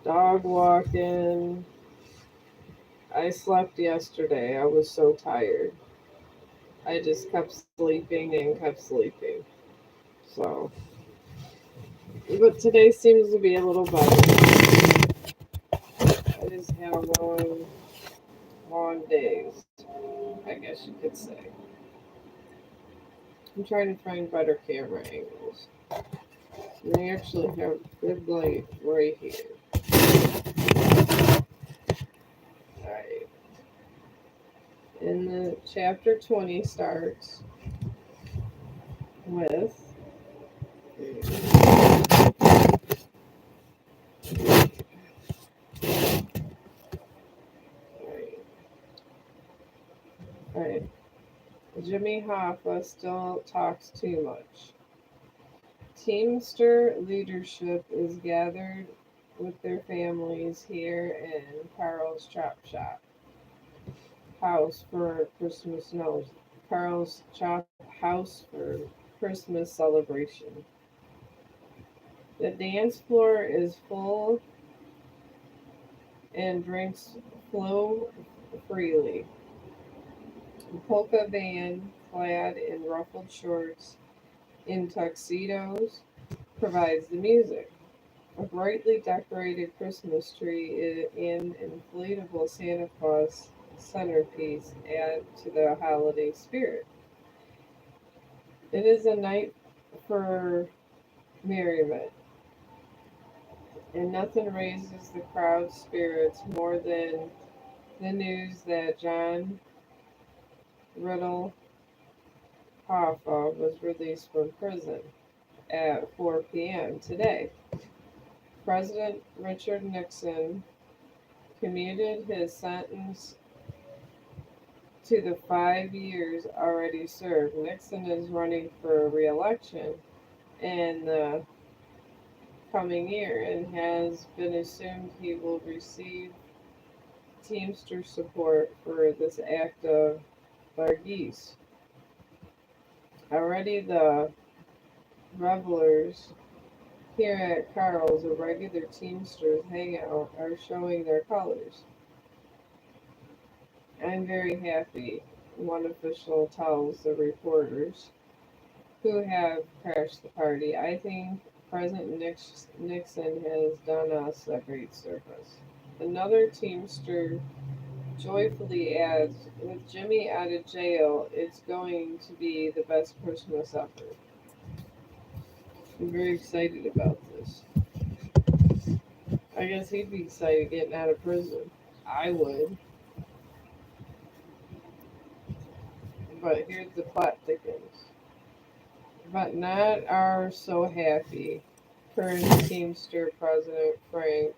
dog walking. I slept yesterday. I was so tired. I just kept sleeping and kept sleeping. So, but today seems to be a little better. I just had a long days, I guess you could say. I'm trying to find better camera angles. They actually have good light right here. Alright. And the chapter 20 starts with alright. Alright. Jimmy Hoffa still talks too much. Teamster leadership is gathered with their families here in Carl's Chop Shop house for Christmas. No, Carl's Chop House for Christmas celebration. The dance floor is full and drinks flow freely. A polka band clad in ruffled shorts in tuxedos provides the music. A brightly decorated Christmas tree and inflatable Santa Claus centerpiece add to the holiday spirit. It is a night for merriment, and nothing raises the crowd's spirits more than the news that John Riddle Hoffa was released from prison at 4 p.m. today. President Richard Nixon commuted his sentence to the 5 years already served. Nixon is running for re-election in the coming year and has been assumed he will receive Teamster support for this act of largesse. Already the revelers here at Carl's, a regular Teamsters hangout, are showing their colors. I'm very happy, one official tells the reporters who have crashed the party. I think President Nixon has done us a great service. Another Teamster joyfully adds, with Jimmy out of jail, it's going to be the best Christmas ever. I'm very excited about this. I guess he'd be excited getting out of prison. I would. But here's the plot thickens. But not are so happy. Current Teamster President Frank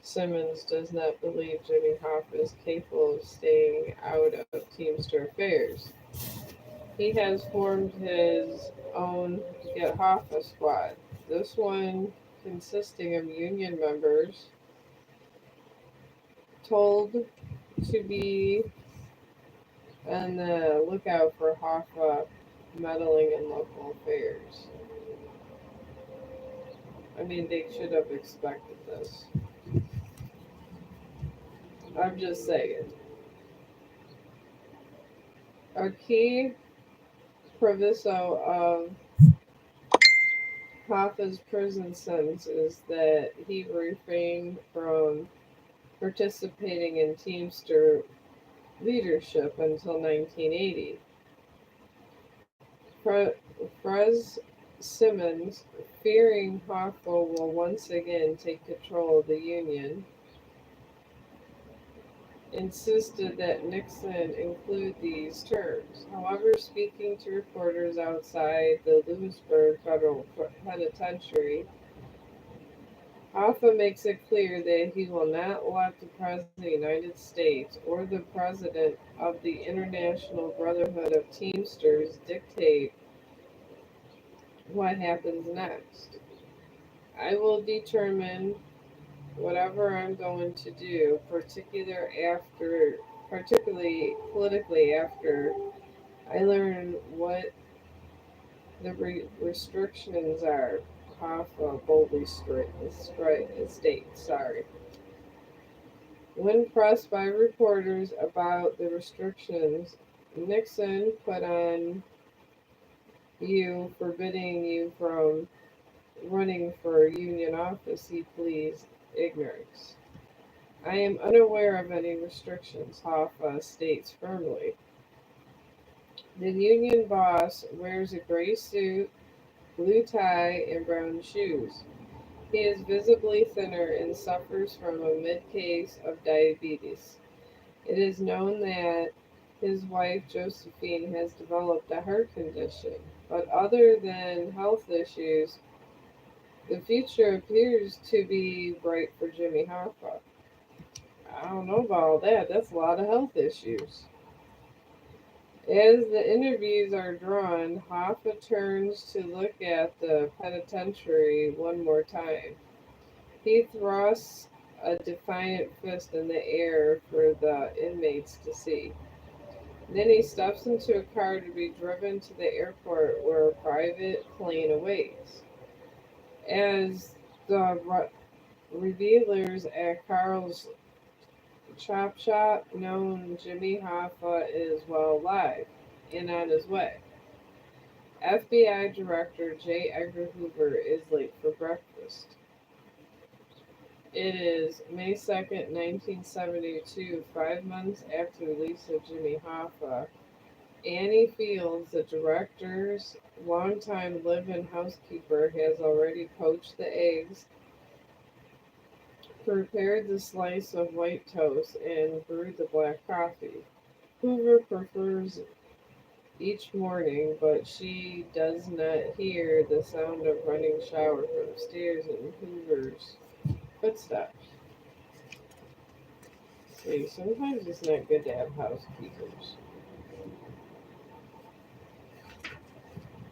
Simmons does not believe Jimmy Hoffa is capable of staying out of Teamster affairs. He has formed his own Get Hoffa squad. This one consisting of union members told to be on the lookout for Hoffa meddling in local affairs. I mean, they should have expected this. I'm just saying. A key proviso of Hoffa's prison sentence is that he refrained from participating in Teamster leadership until 1980. Frez Simmons, fearing Hoffa will once again take control of the union, insisted that Nixon include these terms. However, speaking to reporters outside the Lewisburg Federal Penitentiary, Hoffa makes it clear that he will not let the President of the United States or the President of the International Brotherhood of Teamsters dictate what happens next. I will determine whatever I'm going to do, particularly politically after I learn what the restrictions are. Hoffa boldly states. When pressed by reporters about the restrictions Nixon put on you, forbidding you from running for union office, he pleads ignorance. I am unaware of any restrictions, Hoffa states firmly. The union boss wears a gray suit, blue tie, and brown shoes. He is visibly thinner and suffers from a mid-case of diabetes. It is known that his wife Josephine has developed a heart condition, but other than health issues, the future appears to be bright for Jimmy Hoffa. I don't know about all that. That's a lot of health issues. As the interviews are drawn, Hoffa turns to look at the penitentiary one more time. He thrusts a defiant fist in the air for the inmates to see. Then he steps into a car to be driven to the airport where a private plane awaits. As the revealers at Carl's chop shop, known Jimmy Hoffa is well alive and on his way. FBI Director J. Edgar Hoover is late for breakfast. It is May 2nd, 1972, 5 months after the release of Jimmy Hoffa. Annie Fields, the director's longtime live-in housekeeper, has already poached the eggs, prepared the slice of white toast, and brewed the black coffee. Hoover prefers each morning, but she does not hear the sound of running shower from upstairs and Hoover's footsteps. See, sometimes it's not good to have housekeepers.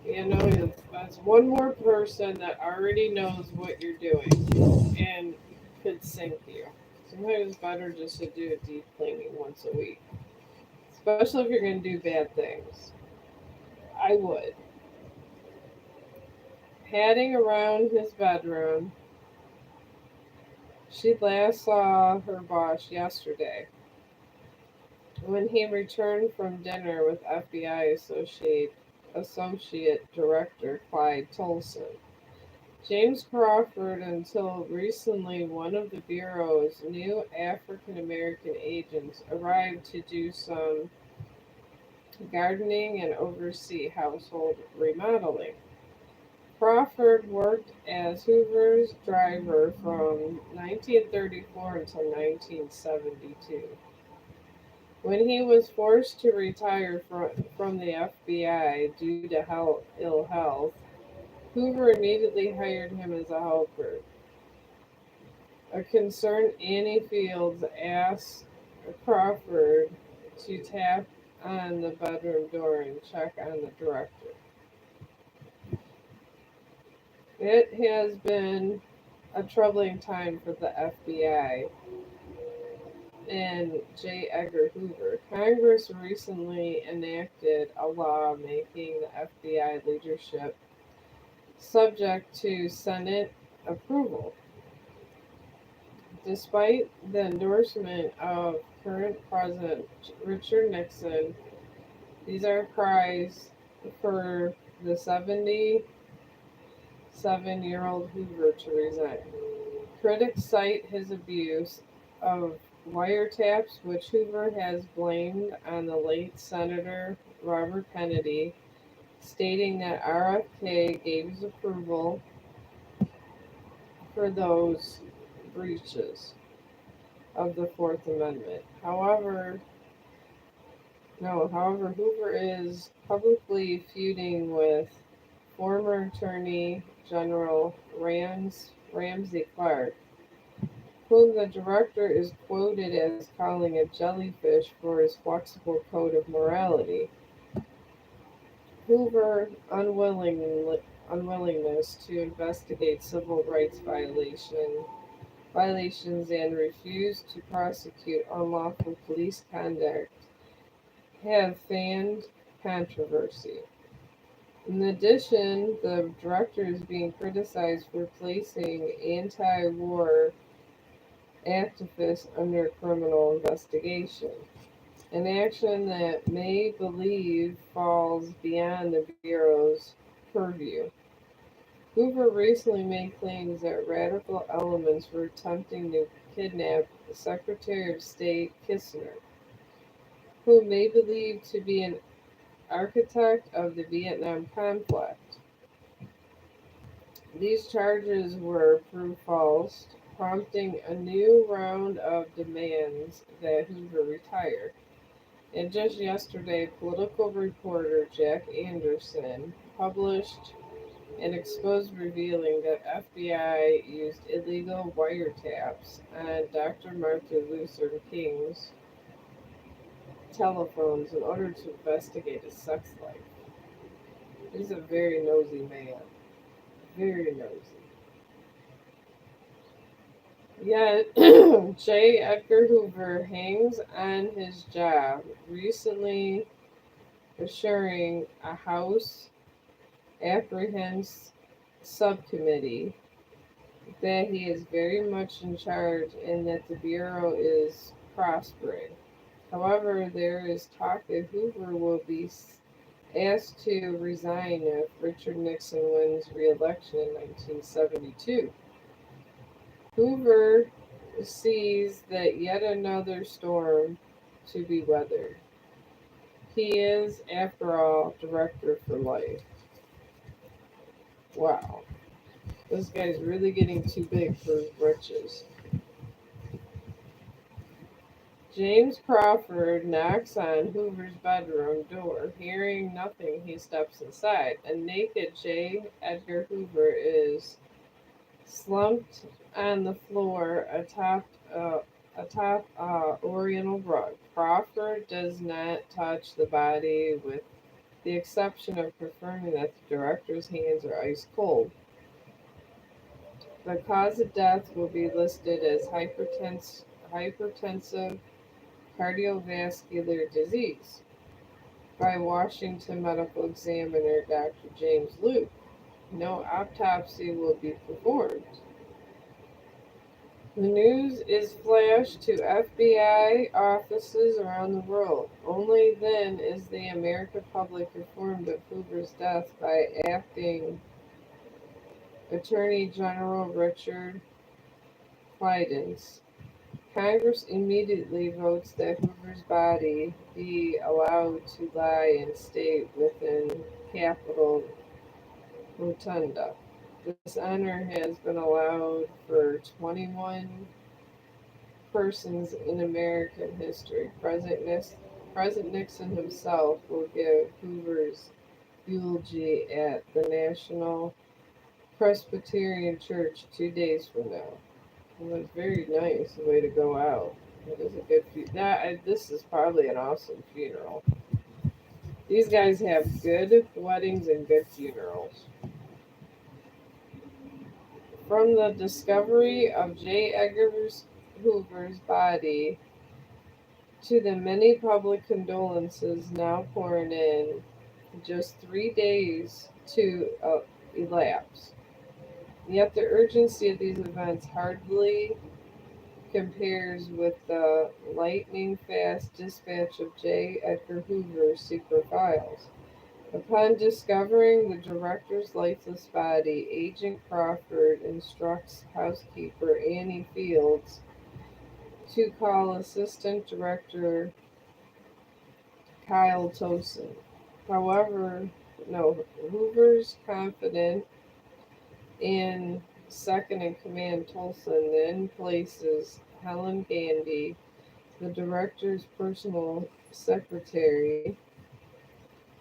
You know, that's one more person that already knows what you're doing and could sink you. Sometimes it's better just to do a deep cleaning once a week, especially if you're going to do bad things. I would. Padding around his bedroom, she last saw her boss yesterday when he returned from dinner with FBI Associate Director Clyde Tolson. James Crawford, until recently one of the Bureau's new African American agents, arrived to do some gardening and oversee household remodeling. Crawford worked as Hoover's driver from 1934 until 1972. When he was forced to retire from the FBI due to ill health, Hoover immediately hired him as a helper. A concerned Annie Fields asked Crawford to tap on the bedroom door and check on the director. It has been a troubling time for the FBI and J. Edgar Hoover. Congress recently enacted a law making the FBI leadership subject to Senate approval. Despite the endorsement of current President Richard Nixon, these are cries for the 77-year-old Hoover to resign. Critics cite his abuse of wiretaps, which Hoover has blamed on the late Senator Robert Kennedy, stating that RFK gave his approval for those breaches of the Fourth Amendment. However, Hoover is publicly feuding with former Attorney General Ramsey Clark, whom the director is quoted as calling a jellyfish for his flexible code of morality. Hoover's unwillingness to investigate civil rights violations and refuse to prosecute unlawful police conduct have fanned controversy. In addition, the director is being criticized for placing anti war activists under criminal investigation, an action that may believe falls beyond the Bureau's purview. Hoover recently made claims that radical elements were attempting to kidnap Secretary of State Kissinger, who may believe to be an architect of the Vietnam conflict. These charges were proved false, prompting a new round of demands that Hoover retire. And just yesterday, political reporter Jack Anderson published an expose revealing that FBI used illegal wiretaps on Dr. Martin Luther King's telephones in order to investigate his sex life. He's a very nosy man. Very nosy. Yet, J. Edgar Hoover hangs on his job, recently assuring a House Apprehensions Subcommittee that he is very much in charge and that the Bureau is prospering. However, there is talk that Hoover will be asked to resign if Richard Nixon wins re election in 1972. Hoover sees that yet another storm to be weathered. He is, after all, director for life. Wow. This guy's really getting too big for his britches. James Crawford knocks on Hoover's bedroom door. Hearing nothing, he steps inside. A naked J. Edgar Hoover is slumped on the floor atop Oriental rug. Crawford does not touch the body, with the exception of confirming that the director's hands are ice cold. The cause of death will be listed as hypertensive cardiovascular disease by Washington Medical Examiner Dr. James Luke. No autopsy will be performed. The news is flashed to FBI offices around the world. Only then is the American public informed of Hoover's death by acting Attorney General Richard Kleindienst. Congress immediately votes that Hoover's body be allowed to lie in state within Capitol Rotunda. This honor has been allowed for 21 persons in American history. President Nixon himself will give Hoover's eulogy at the National Presbyterian Church 2 days from now. It was very nice way to go out. It is a good this is probably an awesome funeral. These guys have good weddings and good funerals. From the discovery of J. Edgar Hoover's body to the many public condolences now pouring in, just 3 days to elapse. Yet the urgency of these events hardly compares with the lightning fast dispatch of J. Edgar Hoover's secret files. Upon discovering the director's lifeless body, Agent Crawford instructs housekeeper Annie Fields to call Assistant Director Kyle Tosin. However, no, Hoover's confident in second in command Tolson then places Helen Gandy, the director's personal secretary,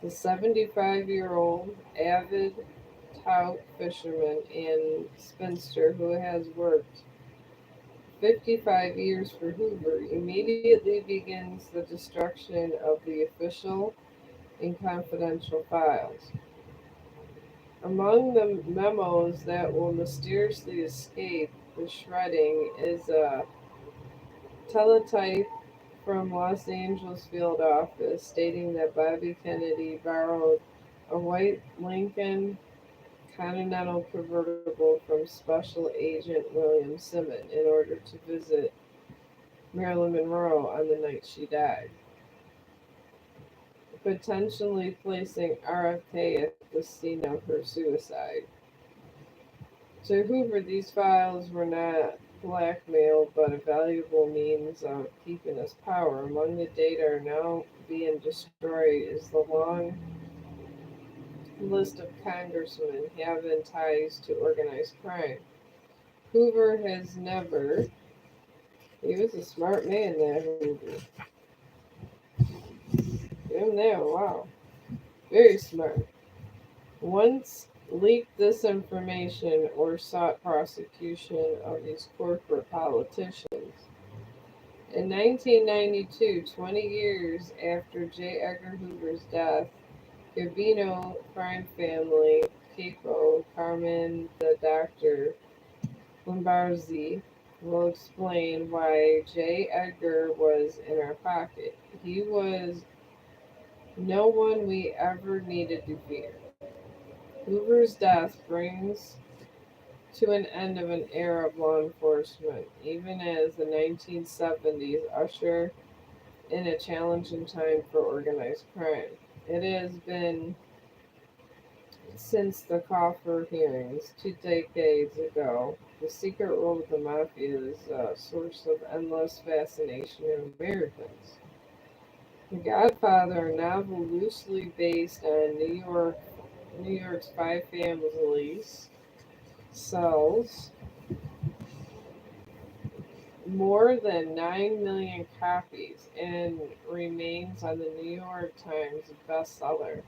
the 75-year-old avid trout fisherman and spinster who has worked 55 years for Hoover, immediately begins the destruction of the official and confidential files. Among the memos that will mysteriously escape the shredding is a teletype from Los Angeles field office stating that Bobby Kennedy borrowed a white Lincoln Continental convertible from Special Agent William Simmons in order to visit Marilyn Monroe on the night she died, potentially placing RFK at the scene of her suicide. To Hoover, these files were not blackmail but a valuable means of keeping his power. Among the data now being destroyed is the long list of congressmen having ties to organized crime. Hoover has never, he was a smart man, that Hoover. Him there, wow. Very smart. Once leaked this information or sought prosecution of these corporate politicians. In 1992, 20 years after J. Edgar Hoover's death, Gambino crime family capo Carmen the Doctor Lombardi will explain why J. Edgar was in our pocket. He was no one we ever needed to fear. Hoover's death brings to an end of an era of law enforcement, even as the 1970s usher in a challenging time for organized crime. It has been since the Coffer hearings 2 decades ago. The secret world of the mafia is a source of endless fascination in Americans. The Godfather, a novel loosely based on New York's five families, sells more than 9 million copies and remains on the New York Times bestseller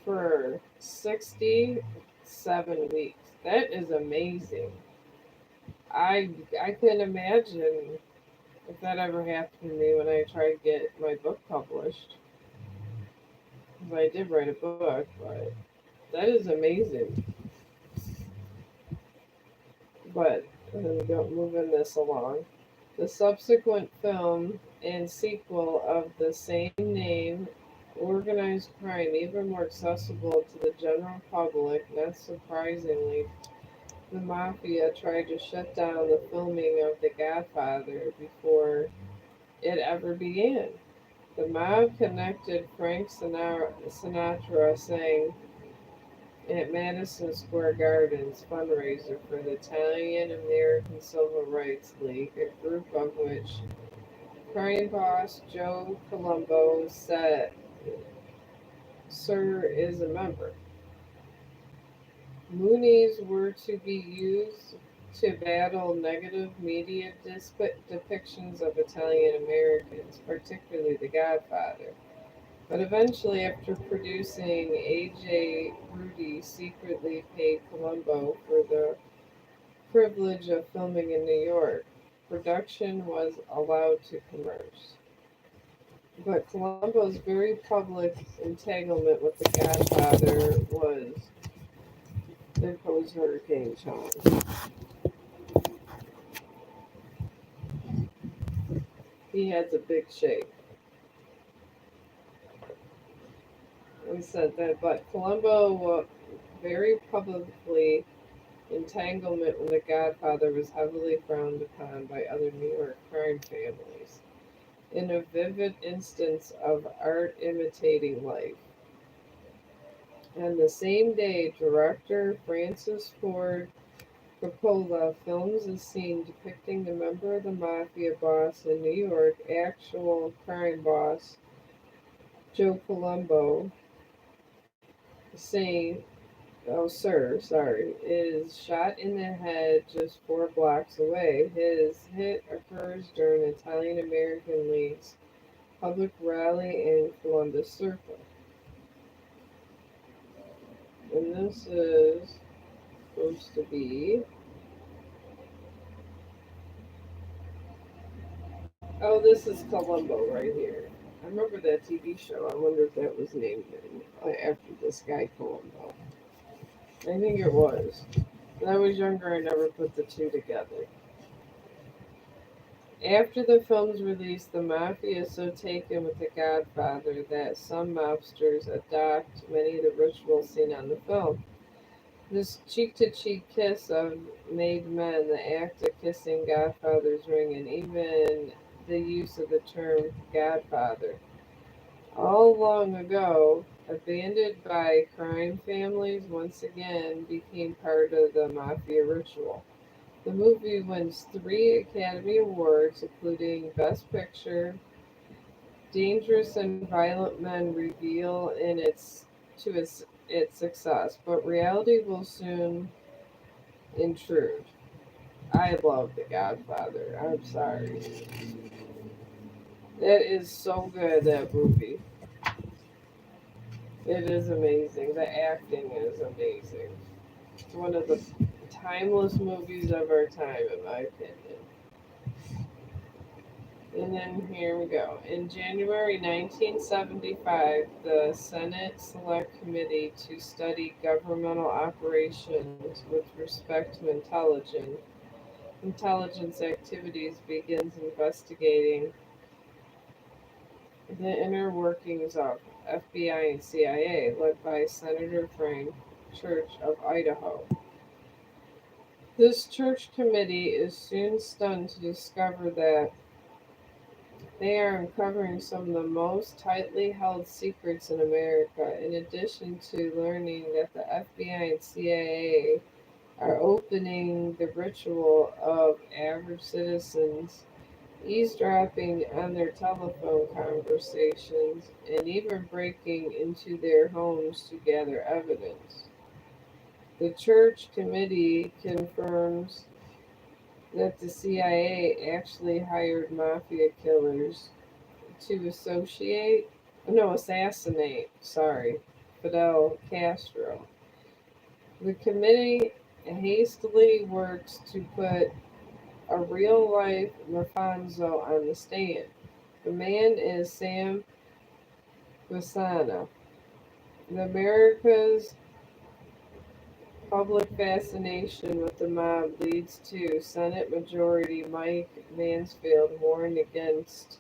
for 67 weeks. That is amazing. I couldn't imagine if that ever happened to me when I tried to get my book published. 'Cause I did write a book, but that is amazing. But moving this along. The subsequent film and sequel of the same name, organized crime, even more accessible to the general public, not surprisingly, the Mafia tried to shut down the filming of The Godfather before it ever began. The mob connected Frank Sinatra sang at Madison Square Garden's fundraiser for the Italian American Civil Rights League, a group of which crime boss Joe Colombo said Sir is a member. Moonies were to be used to battle negative media depictions of Italian Americans, particularly The Godfather. But eventually, after producing, A.J. Rudy secretly paid Colombo for the privilege of filming in New York. Production was allowed to commence. But Colombo's very public entanglement with The Godfather was imposed Hurricane Chong. He had a big shake. We said that, but Colombo very publicly entanglement with The Godfather was heavily frowned upon by other New York crime families. In a vivid instance of art imitating life. On the same day, director Francis Ford Coppola films a scene depicting the member of the mafia boss in New York, actual crime boss Joe Colombo, saying, "Oh, sir, sorry," is shot in the head just 4 blocks away. His hit occurs during Italian American League's public rally in Columbus Circle. And this is supposed to be. Oh, this is Columbo right here. I remember that TV show. I wonder if that was named after this guy Columbo. I think it was. When I was younger, I never put the two together. After the film's release, the mafia is so taken with The Godfather that some mobsters adopt many of the rituals seen on the film. This cheek to cheek kiss of made men, the act of kissing Godfather's ring, and even the use of the term Godfather. All long ago, abandoned by crime families, once again became part of the mafia ritual. The movie wins three Academy Awards, including Best Picture. Dangerous and violent men reveal in its success, but reality will soon intrude. I love The Godfather. I'm sorry. It is so good, that movie. It is amazing. The acting is amazing. It's one of the timeless movies of our time, in my opinion. And then here we go. In January 1975, the Senate Select Committee to study governmental operations with respect to intelligence activities begins investigating the inner workings of FBI and CIA, led by Senator Frank Church of Idaho. This church committee is soon stunned to discover that they are uncovering some of the most tightly held secrets in America, in addition to learning that the FBI and CIA are opening the ritual of average citizens eavesdropping on their telephone conversations and even breaking into their homes to gather evidence. The church committee confirms that the CIA actually hired mafia killers to assassinate, Fidel Castro. The committee hastily works to put a real life Mafanzo on the stand. The man is Sam Guasana. The America's public fascination with the mob leads to Senate Majority Mike Mansfield warned against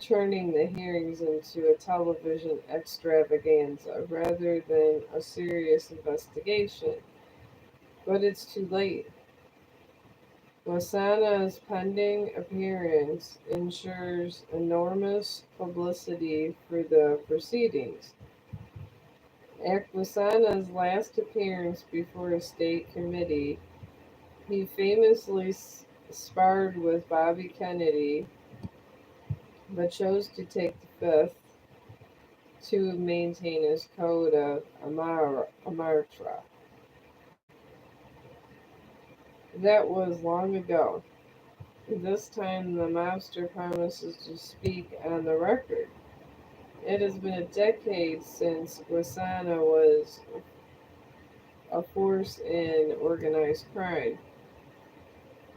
turning the hearings into a television extravaganza rather than a serious investigation. But it's too late. Wasana's pending appearance ensures enormous publicity for the proceedings. At Wasana's last appearance before a state committee, he famously sparred with Bobby Kennedy, but chose to take the fifth to maintain his code of Amartra. That was long ago. This time the mobster promises to speak on the record. It has been a decade since Guasana was a force in organized crime.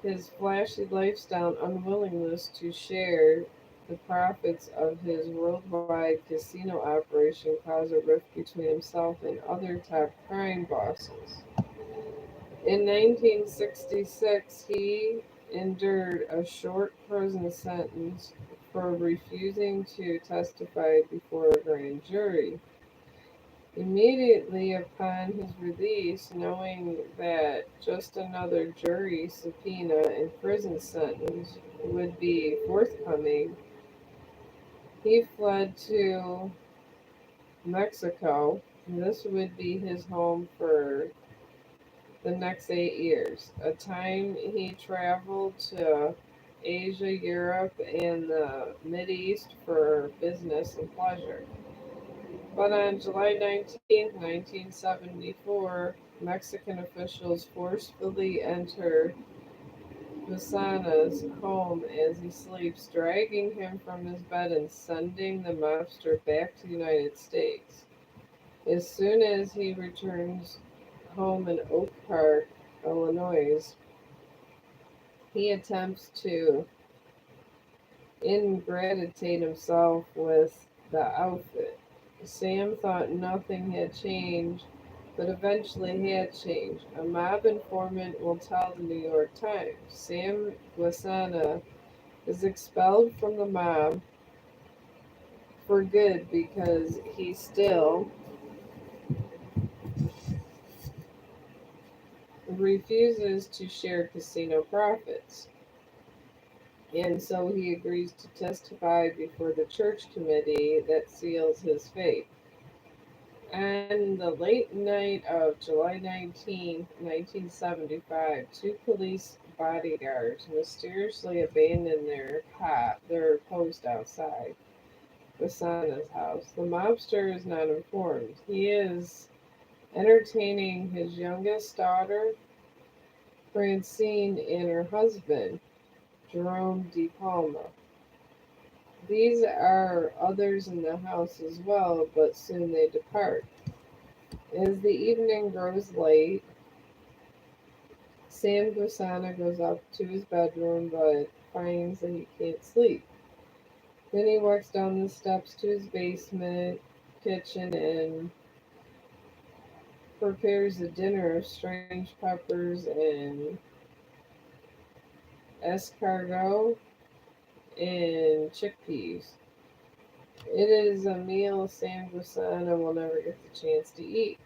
His flashy lifestyle and unwillingness to share the profits of his worldwide casino operation caused a rift between himself and other top crime bosses. In 1966, he endured a short prison sentence for refusing to testify before a grand jury. Immediately upon his release, knowing that just another jury subpoena and prison sentence would be forthcoming, he fled to Mexico. This would be his home for the next 8 years, a time he traveled to Asia, Europe, and the Mideast for business and pleasure. But on July 19th, 1974, Mexican officials forcefully enter Masana's home as he sleeps, dragging him from his bed and sending the mobster back to the United States. As soon as he returns home in Oak Park, Illinois, he attempts to ingratiate himself with the outfit. Sam thought nothing had changed, but eventually had changed. A mob informant will tell the New York Times. Sam Guasana is expelled from the mob for good because he still refuses to share casino profits. And so he agrees to testify before the church committee that seals his fate. On the late night of July 19, 1975, two police bodyguards mysteriously abandoned their post outside Basana's house. The mobster is not informed. He is entertaining his youngest daughter, Francine, and her husband, Jerome De Palma. These are others in the house as well, but soon they depart. As the evening grows late, Sam Gusana goes up to his bedroom but finds that he can't sleep. Then he walks down the steps to his basement kitchen and prepares a dinner of strange peppers and escargot and chickpeas. It is a meal Sam Gusana will never get the chance to eat.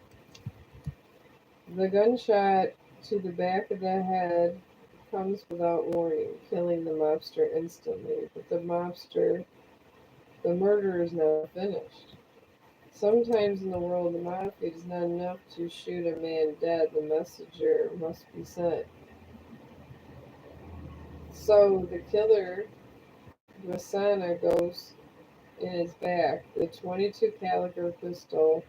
The gunshot to the back of the head comes without warning, killing the mobster instantly. But the murder is not finished. Sometimes in the world, the mafia is not enough to shoot a man dead. The messenger must be sent. So the killer, Rossana, goes in his back. The 22 caliber pistol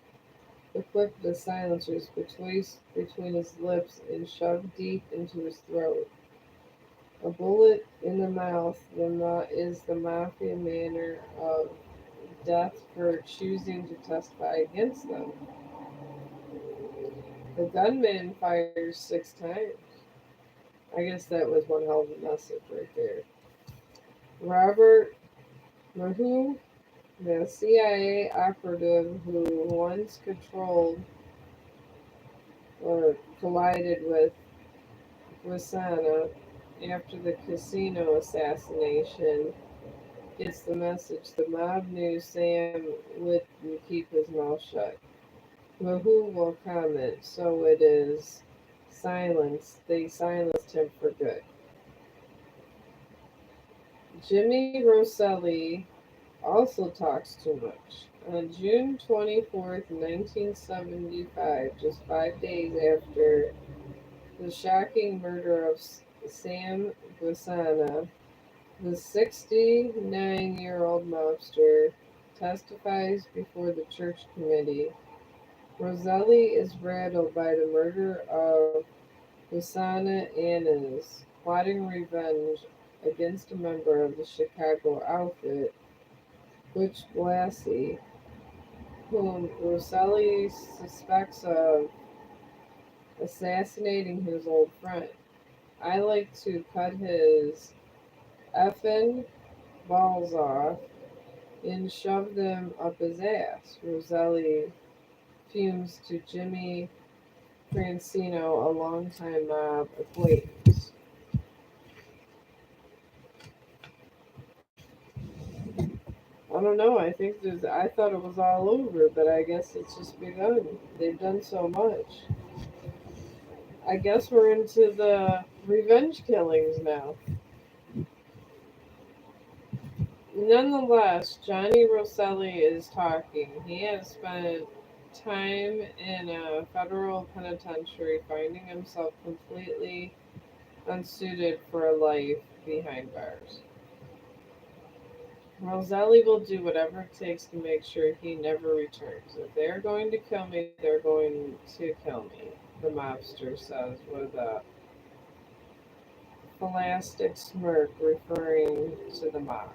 equipped with silencers between his lips and shoved deep into his throat. A bullet in the mouth is the mafia manner of death for choosing to testify against them. The gunman fires 6 times. I guess that was one hell of a message right there. Robert Mahou, the CIA operative who once controlled or collided with Rossana after the casino assassination, gets the message. The mob knew Sam wouldn't keep his mouth shut. Mahou will comment, so it is silence. They silenced him for good. Jimmy Rosselli also talks too much. On June 24th, 1975, just 5 days after the shocking murder of Sam Guasana, the 69-year-old mobster testifies before the church committee. Roselli is rattled by the murder of Guasana and is plotting revenge against a member of the Chicago outfit, Butch Blassie, whom Roselli suspects of assassinating his old friend. I like to cut his effing balls off and shove them up his ass, Roselli fumes to Jimmy Francino, a longtime mob acquaintance. I don't know. I thought it was all over, but I guess it's just begun. They've done so much. I guess we're into the revenge killings now. Nonetheless, Johnny Rosselli is talking. He has spent time in a federal penitentiary, finding himself completely unsuited for a life behind bars. Rosselli will do whatever it takes to make sure he never returns. If they're going to kill me, they're going to kill me, the mobster says with a plastic smirk referring to the mob.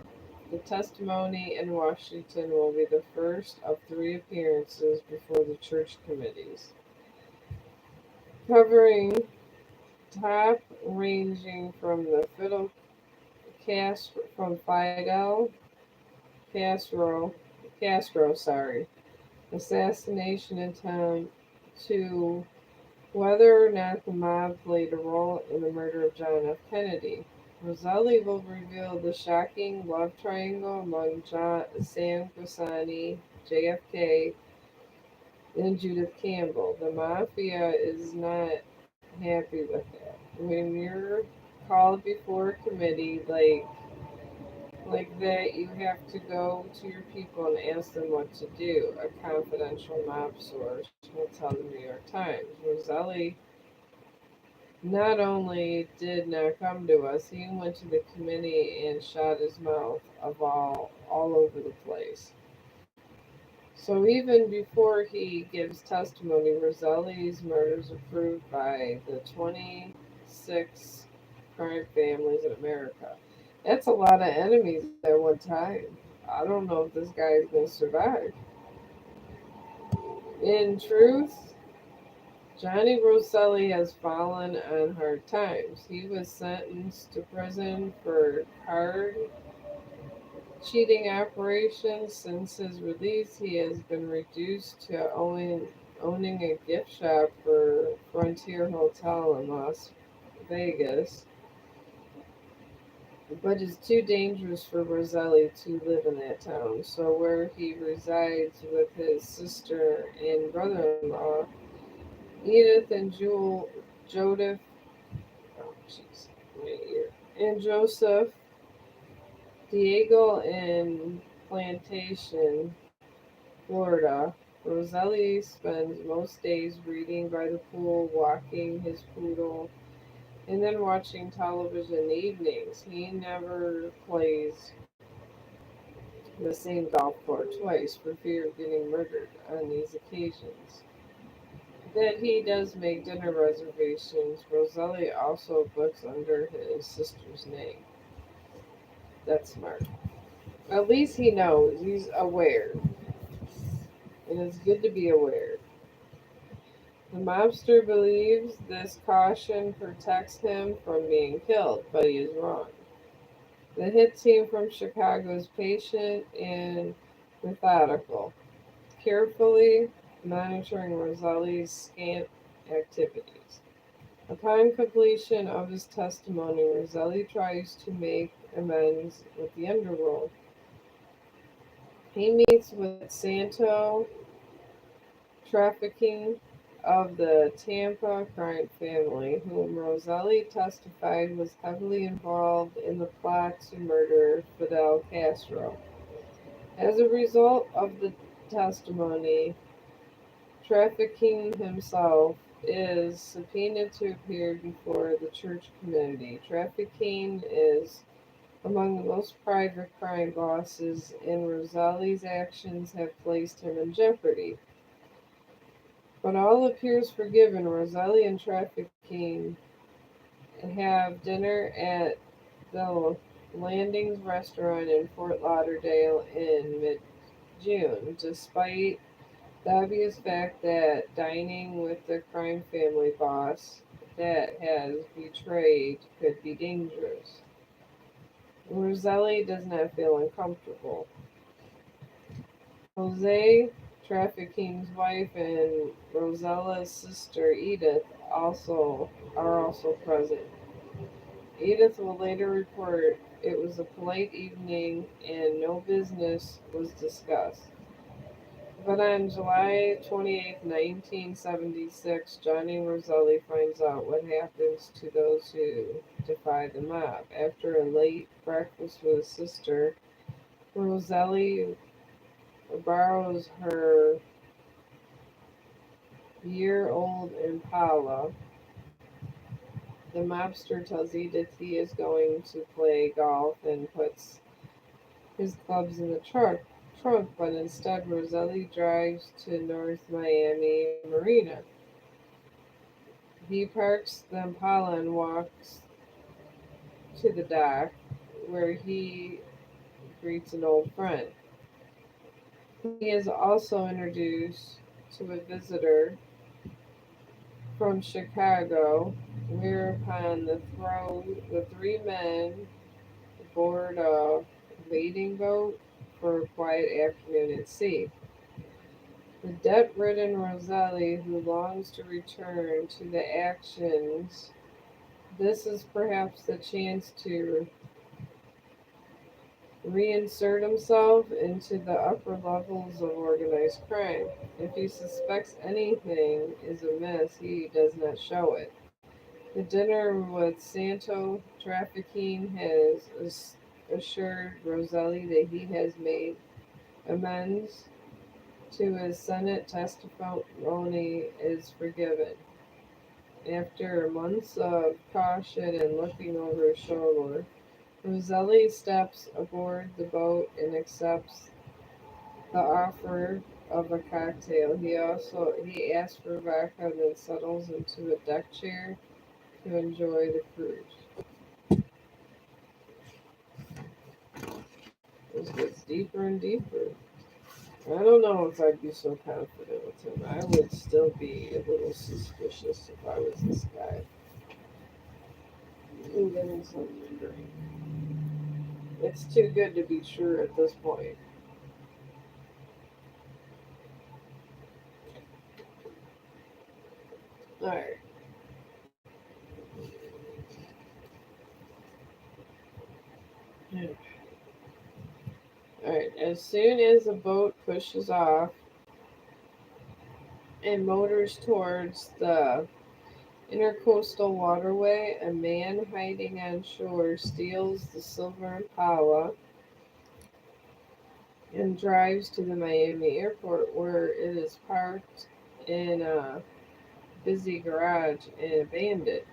The testimony in Washington will be the first of 3 appearances before the church committees, covering top ranging from the Fidel Castro, assassination attempt to whether or not the mob played a role in the murder of John F. Kennedy. Roselli will reveal the shocking love triangle among Sam Grassani, JFK, and Judith Campbell. The mafia is not happy with that. When you're called before a committee like that, you have to go to your people and ask them what to do. A confidential mob source will tell the New York Times. Roselli not only did not come to us, he went to the committee and shot his mouth of all over the place. So even before he gives testimony, Roselli's murders are proved by the 26 crime families in America. That's a lot of enemies at one time. I don't know if this guy is going to survive. In truth, Johnny Rosselli has fallen on hard times. He was sentenced to prison for card cheating operations. Since his release, he has been reduced to owning a gift shop for Frontier Hotel in Las Vegas, but it's too dangerous for Roselli to live in that town. So, where he resides with his sister and brother in law, Edith and Joseph, oh, jeez, my ear, and Joseph, Diego in Plantation, Florida. Roselli spends most days reading by the pool, walking his poodle, and then watching television in the evenings. He never plays the same golf course twice for fear of getting murdered on these occasions. That he does make dinner reservations. Roselli also books under his sister's name. That's smart. At least he knows. He's aware. And it's good to be aware. The mobster believes this caution protects him from being killed, but he is wrong. The hit team from Chicago is patient and methodical, carefully monitoring Roselli's scant activities. Upon completion of his testimony, Roselli tries to make amends with the underworld. He meets with Santo trafficking of the Tampa crime family, whom Roselli testified was heavily involved in the plot to murder Fidel Castro. As a result of the testimony, trafficking himself is subpoenaed to appear before the church community. Trafficking is among the most private crime bosses, and Roselli's actions have placed him in jeopardy. When all appears forgiven, Roselli and Trafficking have dinner at the Landings restaurant in Fort Lauderdale in mid June, despite the obvious fact that dining with the crime family boss that has betrayed could be dangerous. Roselli does not feel uncomfortable. Jose, Trafficking's wife, and Rosella's sister Edith are also present. Edith will later report it was a polite evening and no business was discussed. But on July 28, 1976, Johnny Roselli finds out what happens to those who defy the mob. After a late breakfast with his sister, Roselli borrows her year-old Impala. The mobster tells Edith he is going to play golf and puts his clubs in the trunk, but instead Roselli drives to North Miami Marina. He parks the Impala and walks to the dock, where he greets an old friend. He is also introduced to a visitor from Chicago, whereupon the three men board a wading boat for a quiet afternoon at sea. The debt-ridden Roselli, who longs to return to the actions This is perhaps the chance to reinsert himself into the upper levels of organized crime. If he suspects anything is amiss, he does not show it. The dinner with Santo trafficking has assured Roselli that he has made amends to his Senate testimony is forgiven. After months of caution and looking over his shoulder, Roselli steps aboard the boat and accepts the offer of a cocktail. He asks for vodka and then settles into a deck chair to enjoy the cruise. This gets deeper and deeper. I don't know if I'd be so confident with him. I would still be a little suspicious if I was this guy. I'm getting something to drink. It's too good to be true at this point. Alright. Alright. As soon as the boat pushes off and motors towards the intercoastal waterway, a man hiding on shore steals the silver Impala and drives to the Miami airport where it is parked in a busy garage and abandoned.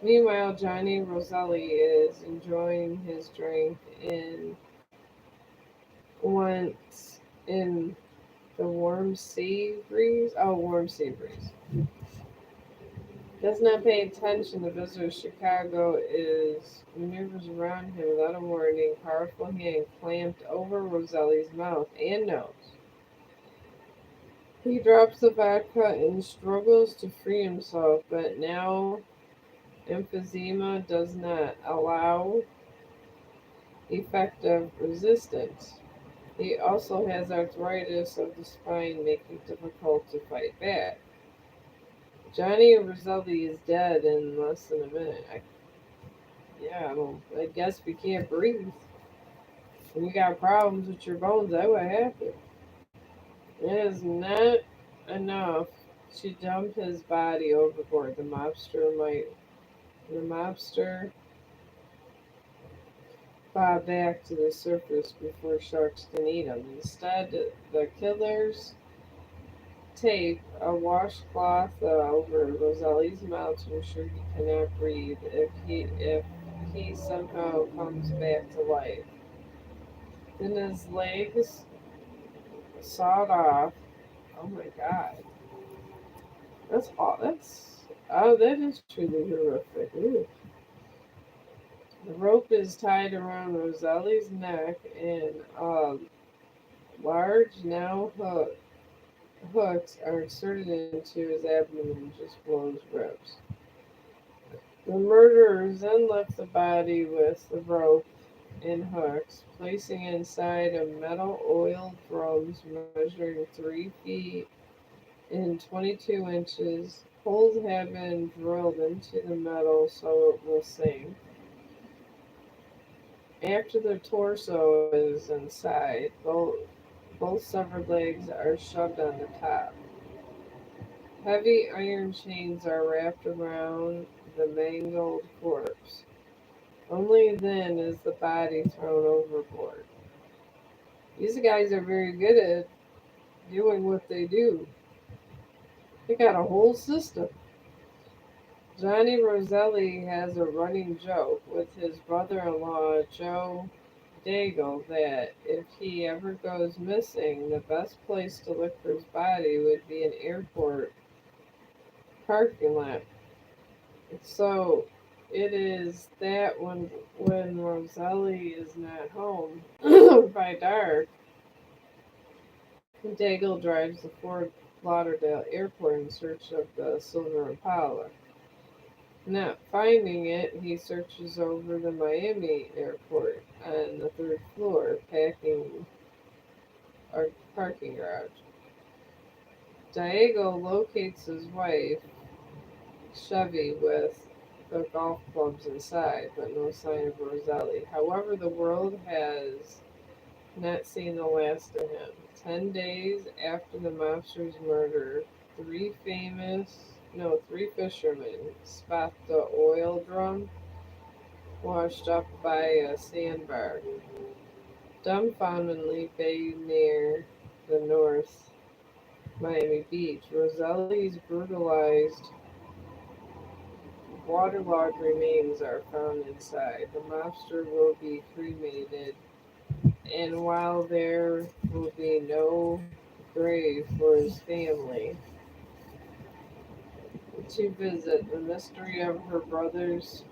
Meanwhile, Johnny Roselli is enjoying his drink in once in the warm sea breeze. Oh, warm sea breeze. Does not pay attention to visitors. Chicago is maneuvers around him without a warning. Powerful hand clamped over Roselli's mouth and nose. He drops the vodka and struggles to free himself, but now emphysema does not allow effective resistance. He also has arthritis of the spine, making it difficult to fight back. Johnny Roselli is dead in less than a minute. I guess if you can't breathe and you got problems with your bones, that would happen. It is not enough to dump his body overboard. The mobster bob back to the surface before sharks can eat him. Instead, the killers tape a washcloth over Roselli's mouth to ensure he cannot breathe if he somehow comes back to life. Then his legs sawed off. Oh my god. That's all. That is truly horrific. Ooh. The rope is tied around Roselli's neck, and large hooks are inserted into his abdomen and just blows ribs. The murderers then lift the body with the rope and hooks, placing it inside a metal oil drums measuring 3 feet and 22 inches. Holes have been drilled into the metal so it will sink. After the torso is inside, both severed legs are shoved on the top. Heavy iron chains are wrapped around the mangled corpse. Only then is the body thrown overboard. These guys are very good at doing what they do. They got a whole system. Johnny Roselli has a running joke with his brother-in-law, Joe Daigle, that if he ever goes missing, the best place to look for his body would be an airport parking lot. So it is that when Roselli is not home by dark, Daigle drives the Fort Lauderdale airport in search of the Silver Impala. Not finding it, he searches over the Miami airport on the third floor, packing our parking garage. Diego locates his wife, Chevy, with the golf clubs inside, but no sign of Roselli. However, the world has not seen the last of him. 10 days after the mobster's murder, three fishermen spot the oil drum washed up by a sandbar. Dumbfoundedly bay near the North Miami Beach, Roselli's brutalized, waterlogged remains are found inside. The mobster will be cremated, and while there will be no grave for his family to visit, the mystery of her brother's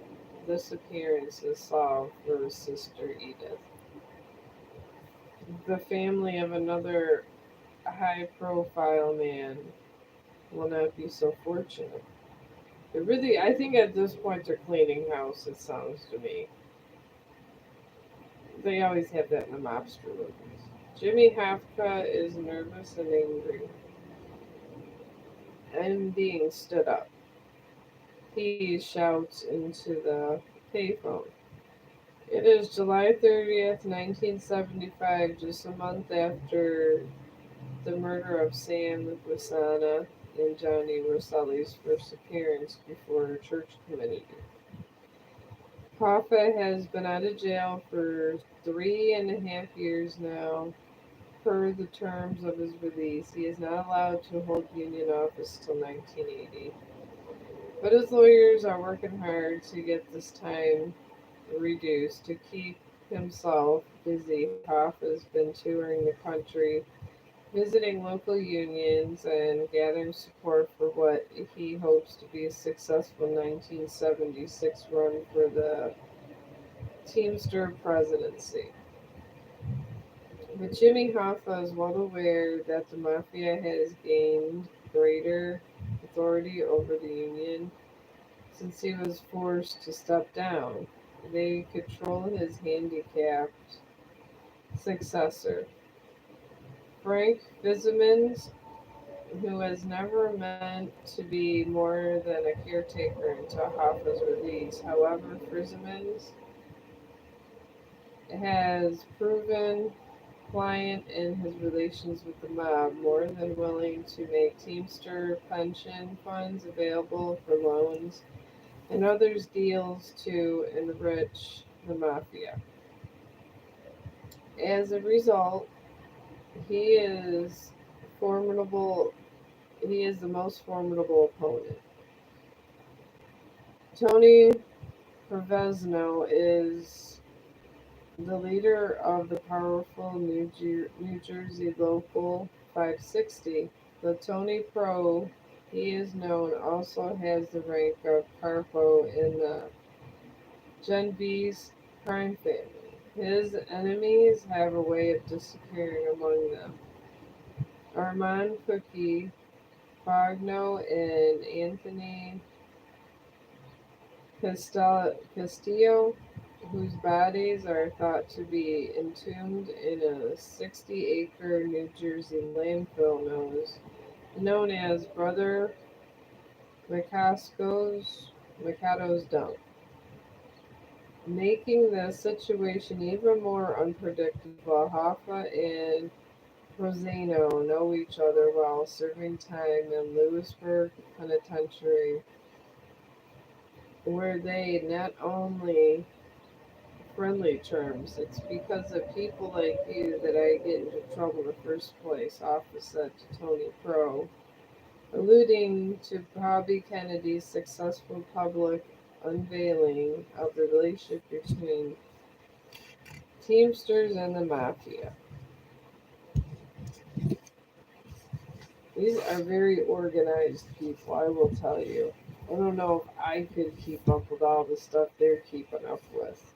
disappearance is solved for his sister Edith. The family of another high profile man will not be so fortunate. I think at this point they're cleaning house, it sounds to me. They always have that in the mobster movies. Jimmy Hoffa is nervous and angry and being stood up. He shouts into the payphone. It is July 30th, 1975, just a month after the murder of Sam Wasana and Johnny Roselli's first appearance before a church committee. Hoffa has been out of jail for 3.5 years now. Per the terms of his release, he is not allowed to hold union office till 1980. But his lawyers are working hard to get this time reduced to keep himself busy. Hoffa has been touring the country, visiting local unions and gathering support for what he hopes to be a successful 1976 run for the Teamster presidency. But Jimmy Hoffa is well aware that the Mafia has gained greater authority over the Union since he was forced to step down. They control his handicapped successor, Frank Fitzsimmons, who was never meant to be more than a caretaker until Hoffa's release. However, Fitzsimmons has proven pliant in his relations with the mob, more than willing to make Teamster pension funds available for loans and other deals to enrich the mafia. As a result, he is formidable. He is the most formidable opponent. Tony Provenzano is the leader of the powerful New Jersey Local 560. The Tony Pro, he is known, also has the rank of Carpo in the Genb's crime family. His enemies have a way of disappearing among them. Armand Cookie, Fogno, and Anthony Castillo, whose bodies are thought to be entombed in a 60-acre New Jersey landfill known as Brother Mikado's dump, making the situation even more unpredictable. Hoffa and Rosano know each other while serving time in Lewisburg Penitentiary, where they not only friendly terms. It's because of people like you that I get into trouble in the first place, Hoffa said to Tony Pro, alluding to Bobby Kennedy's successful public unveiling of the relationship between Teamsters and the Mafia. These are very organized people, I will tell you. I don't know if I could keep up with all the stuff they're keeping up with.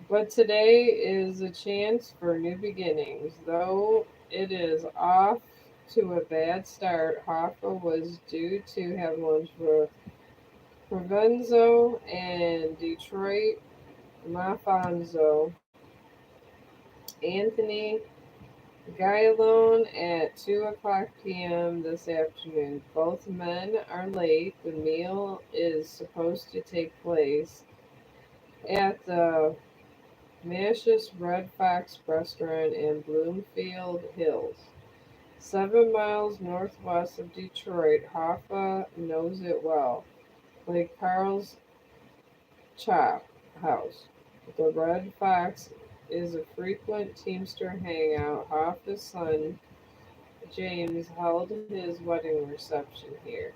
But today is a chance for new beginnings. Though it is off to a bad start, Hoffa was due to have lunch with Provenzo and Detroit Mafanzo. Anthony Guy alone at 2 o'clock p.m. this afternoon. Both men are late. The meal is supposed to take place at the Mash's Red Fox restaurant in Bloomfield Hills, 7 miles northwest of Detroit. Hoffa knows it well, like Carl's Chop House. The Red Fox is a frequent Teamster hangout. Hoffa's son James held his wedding reception here.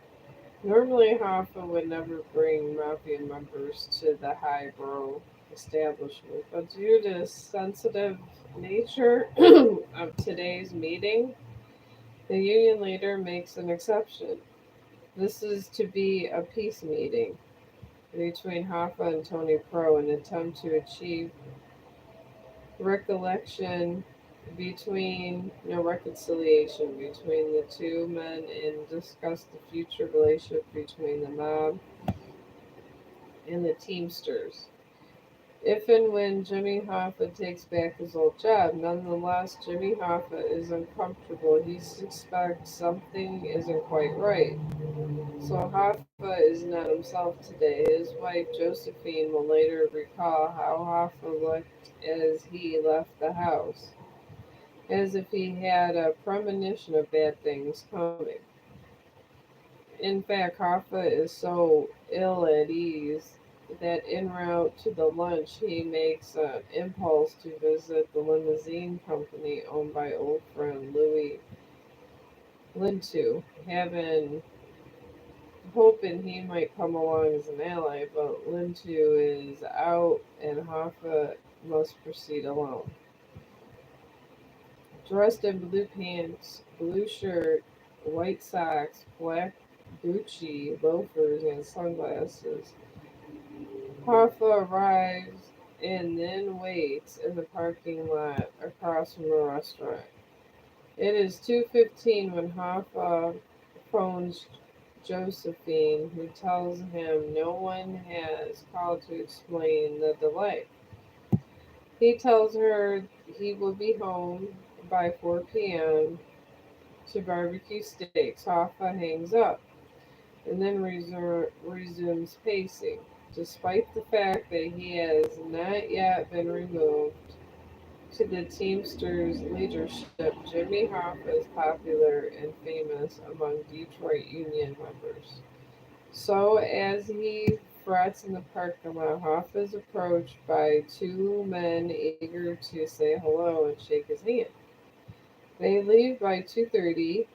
Normally, Hoffa would never bring mafia members to the highbrow establishment, but due to the sensitive nature of today's meeting, the union leader makes an exception. This is to be a peace meeting between Hoffa and Tony Pro, an attempt to achieve recollection reconciliation between the two men and discuss the future relationship between the mob and the Teamsters. If and when Jimmy Hoffa takes back his old job, nonetheless, Jimmy Hoffa is uncomfortable. He suspects something isn't quite right. So Hoffa is not himself today. His wife Josephine will later recall how Hoffa looked as he left the house, as if he had a premonition of bad things coming. In fact, Hoffa is so ill at ease that en route to the lunch he makes an impulse to visit the limousine company owned by old friend Louis Lintu, having hoping he might come along as an ally, but Lintu is out and Hoffa must proceed alone. Dressed in blue pants, blue shirt, white socks, black Gucci loafers, and sunglasses, Hoffa arrives and then waits in the parking lot across from the restaurant. It is 2:15 when Hoffa phones Josephine, who tells him no one has called to explain the delay. He tells her he will be home by 4 p.m. to barbecue steaks. Hoffa hangs up and then resumes pacing. Despite the fact that he has not yet been removed to the Teamsters leadership, Jimmy Hoffa is popular and famous among Detroit Union members. So, as he frets in the parking lot, Hoffa is approached by two men eager to say hello and shake his hand. They leave by 2:30.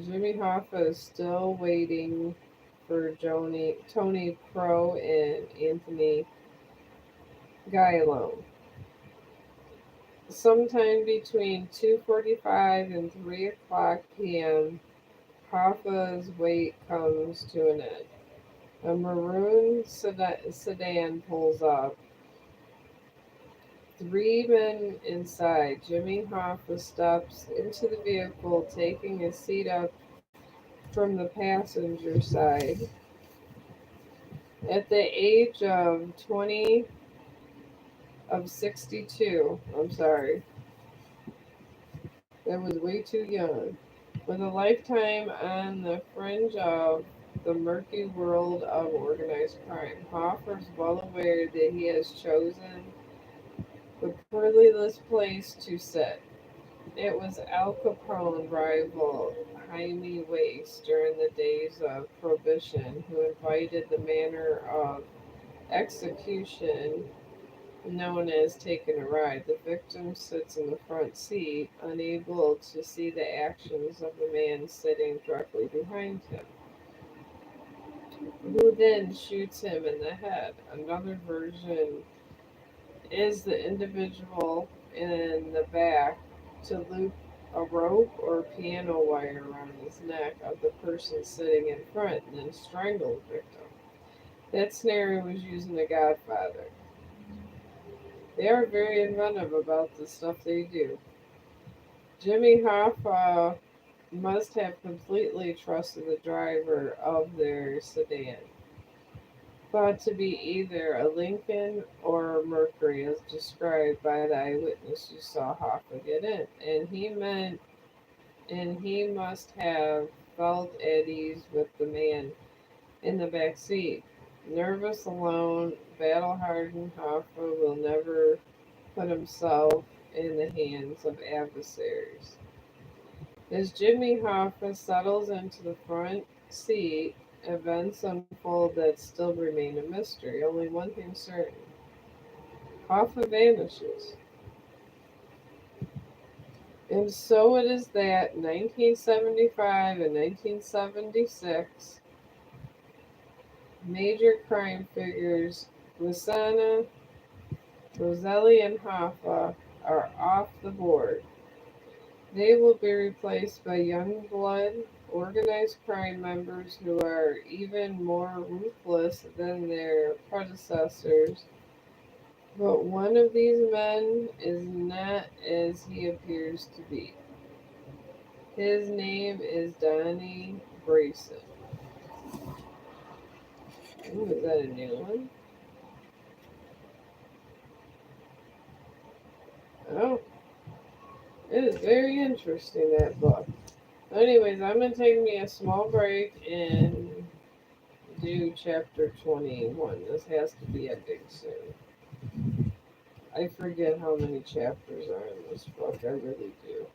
Jimmy Hoffa is still waiting for Tony Pro and Anthony Guy alone. Sometime between 2:45 and 3 o'clock p.m., Hoffa's wait comes to an end. A maroon sedan pulls up. Three men inside. Jimmy Hoffa steps into the vehicle, taking a seat up from the passenger side. At the age of 62, I'm sorry, that was way too young. With a lifetime on the fringe of the murky world of organized crime, Hoffer is well aware that he has chosen the perilous place to sit. It was Al Capone rival Jaime Waste during the days of Prohibition who invited the manner of execution known as taking a ride. The victim sits in the front seat, unable to see the actions of the man sitting directly behind him, who then shoots him in the head. Another version is the individual in the back to loop a rope or piano wire around his neck of the person sitting in front and then strangle the victim. That scenario was used in The Godfather. They are very inventive about the stuff they do. Jimmy Hoffa must have completely trusted the driver of their sedan. thought to be either a Lincoln or a Mercury, as described by the eyewitness who saw Hoffa get in. And he must have felt at ease with the man in the back seat. Nervous, alone, battle hardened, Hoffa will never put himself in the hands of adversaries. As Jimmy Hoffa settles into the front seat, events unfold that still remain a mystery. Only one thing certain: Hoffa vanishes. And so it is that 1975 and 1976 major crime figures Luciana, Roselli, and Hoffa are off the board. They will be replaced by young blood, organized crime members who are even more ruthless than their predecessors. But one of these men is not as he appears to be. His name is Donnie Brayson. Ooh, is that a new one? Oh, it is very interesting, that book. Anyways, I'm going to take me a small break and do chapter 21. This has to be ending soon. I forget how many chapters are in this book. I really do.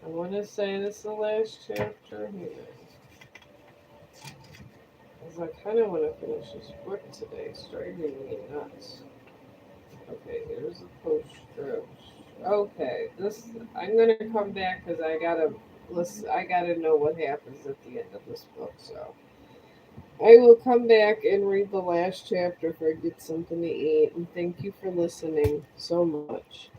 I want to say this is the last chapter. Because I kind of want to finish this book today. It's driving me nuts. Okay, here's the postscript. Okay, this I'm gonna come back because I gotta listen. I gotta know what happens at the end of this book. So I will come back and read the last chapter if I get something to eat. And thank you for listening so much.